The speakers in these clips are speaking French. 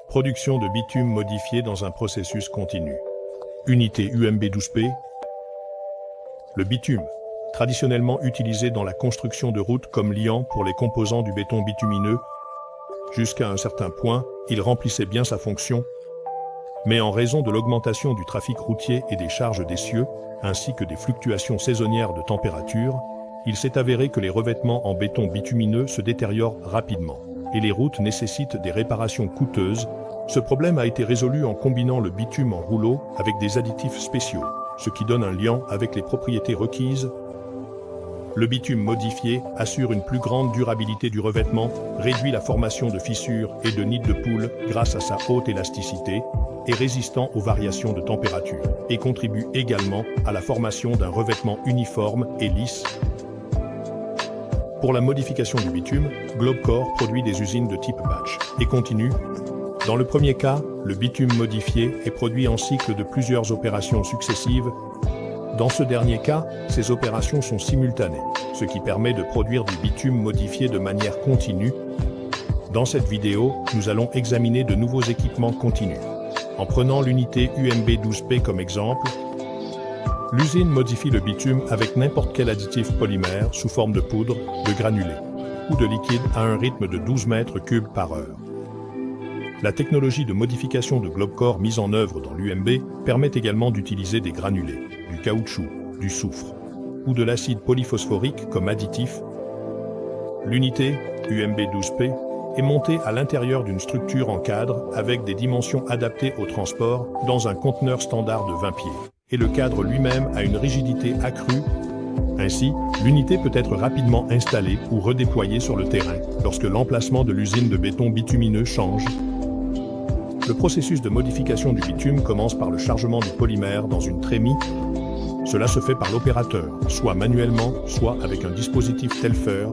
Production de bitume modifié dans un processus continu. Unité UMB12P. Le bitume, traditionnellement utilisé dans la construction de routes comme liant pour les composants du béton bitumineux, jusqu'à un certain point, il remplissait bien sa fonction, mais en raison de l'augmentation du trafic routier et des charges d'essieux, ainsi que des fluctuations saisonnières de température, il s'est avéré que les revêtements en béton bitumineux se détériorent rapidement et les routes nécessitent des réparations coûteuses. Ce problème a été résolu en combinant le bitume en rouleau avec des additifs spéciaux, ce qui donne un liant avec les propriétés requises. Le bitume modifié assure une plus grande durabilité du revêtement, réduit la formation de fissures et de nids de poules grâce à sa haute élasticité, est résistant aux variations de température et contribue également à la formation d'un revêtement uniforme et lisse. Pour la modification du bitume, Globecor produit des usines de type batch et continu. Dans le premier cas, le bitume modifié est produit en cycle de plusieurs opérations successives. Dans ce dernier cas, ces opérations sont simultanées, ce qui permet de produire du bitume modifié de manière continue. Dans cette vidéo, nous allons examiner de nouveaux équipements continus. En prenant l'unité UMB12P comme exemple, l'usine modifie le bitume avec n'importe quel additif polymère sous forme de poudre, de granulés ou de liquide à un rythme de 12 mètres cubes par heure. La technologie de modification de Globecor mise en œuvre dans l'UMB permet également d'utiliser des granulés, du caoutchouc, du soufre ou de l'acide polyphosphorique comme additif. L'unité UMB12P est montée à l'intérieur d'une structure en cadre avec des dimensions adaptées au transport dans un conteneur standard de 20 pieds. Et le cadre lui-même a une rigidité accrue. Ainsi, l'unité peut être rapidement installée ou redéployée sur le terrain lorsque l'emplacement de l'usine de béton bitumineux change. Le processus de modification du bitume commence par le chargement du polymère dans une trémie. Cela se fait par l'opérateur, soit manuellement, soit avec un dispositif Telfer.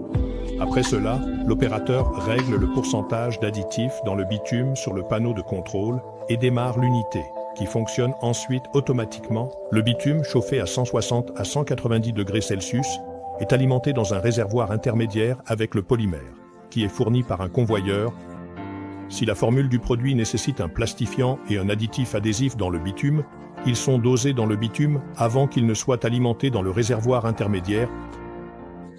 Après cela, l'opérateur règle le pourcentage d'additifs dans le bitume sur le panneau de contrôle et démarre l'unité, qui fonctionne ensuite automatiquement. Le bitume, chauffé à 160 à 190 degrés Celsius, est alimenté dans un réservoir intermédiaire avec le polymère, qui est fourni par un convoyeur. Si la formule du produit nécessite un plastifiant et un additif adhésif dans le bitume, ils sont dosés dans le bitume avant qu'ils ne soient alimentés dans le réservoir intermédiaire.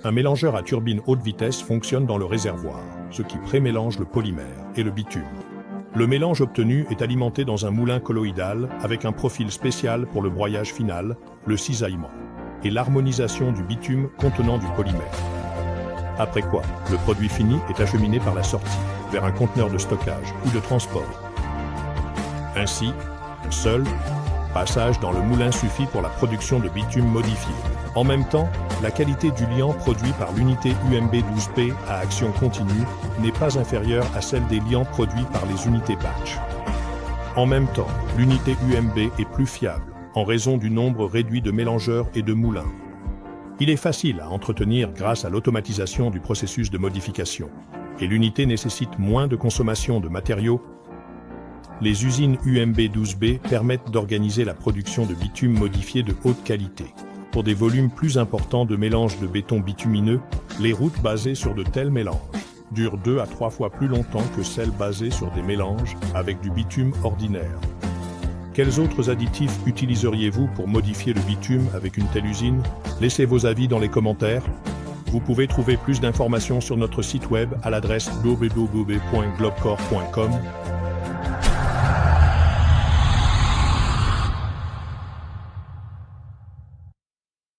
Un mélangeur à turbine haute vitesse fonctionne dans le réservoir, ce qui pré-mélange le polymère et le bitume. Le mélange obtenu est alimenté dans un moulin colloïdal avec un profil spécial pour le broyage final, le cisaillement et l'harmonisation du bitume contenant du polymère. Après quoi, le produit fini est acheminé par la sortie vers un conteneur de stockage ou de transport. Ainsi, un seul passage dans le moulin suffit pour la production de bitume modifié. En même temps, la qualité du liant produit par l'unité UMB12P à action continue n'est pas inférieure à celle des liants produits par les unités batch. En même temps, l'unité UMB est plus fiable en raison du nombre réduit de mélangeurs et de moulins. Il est facile à entretenir grâce à l'automatisation du processus de modification, et l'unité nécessite moins de consommation de matériaux. Les usines UMB12B permettent d'organiser la production de bitume modifié de haute qualité. Pour des volumes plus importants de mélange de béton bitumineux, les routes basées sur de tels mélanges durent 2 à 3 fois plus longtemps que celles basées sur des mélanges avec du bitume ordinaire. Quels autres additifs utiliseriez-vous pour modifier le bitume avec une telle usine? Laissez vos avis dans les commentaires. Vous pouvez trouver plus d'informations sur notre site web à l'adresse www.globecor.com.